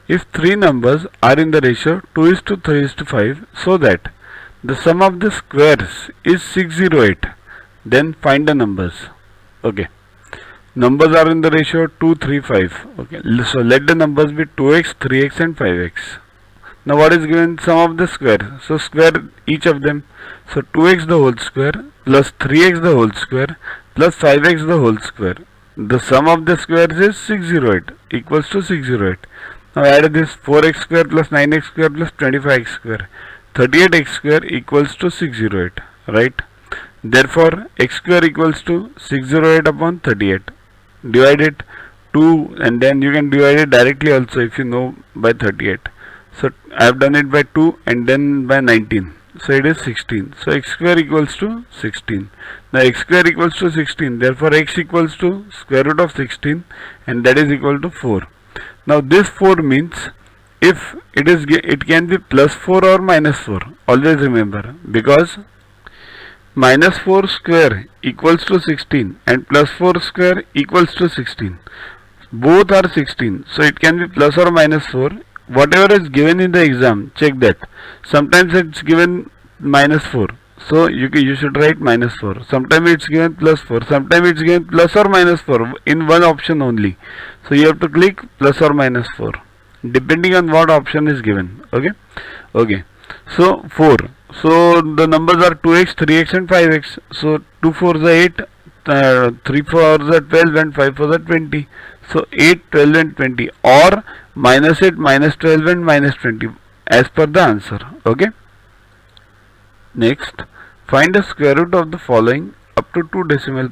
If three numbers are in the ratio 2:3:5 so that the sum of the squares is 608, then find the numbers. Okay. Numbers are in the ratio 2, 3, 5. Okay. So let the numbers be 2x, 3x and 5x. Now what is given? Sum of the square. So square each of them. So 2x the whole square plus 3x the whole square plus 5x the whole square. The sum of the squares is 608 equals to 608. Now add this 4x square plus 9x square plus 25x square. 38x square equals to 608. Right? Therefore x square equals to 608 upon 38. Divide it 2 and then you can divide it directly also if you know by 38. So I have done it by 2 and then by 19. So it is 16. So x square equals to 16. Now x square equals to 16. Therefore x equals to square root of 16 and that is equal to 4. Now this 4 means if it can be plus 4 or minus 4. Always remember, because minus 4 square equals to 16 and plus 4 square equals to 16. Both are 16. So it can be plus or minus 4. Whatever is given in the exam, check that. Sometimes it's given minus 4. So you should write minus 4. Sometimes it's given plus 4. Sometimes it's given plus or minus 4 in one option only. So you have to click plus or minus 4 depending on what option is given. Okay. Okay. So 4. So the numbers are 2x, 3x and 5x. So 2 4s are 8, 3 4s are 12 and 5 4s are 20. So 8, 12 and 20, or minus 8, minus 12 and minus 20 as per the answer. Okay. Next, find the square root of the following up to 2 decimal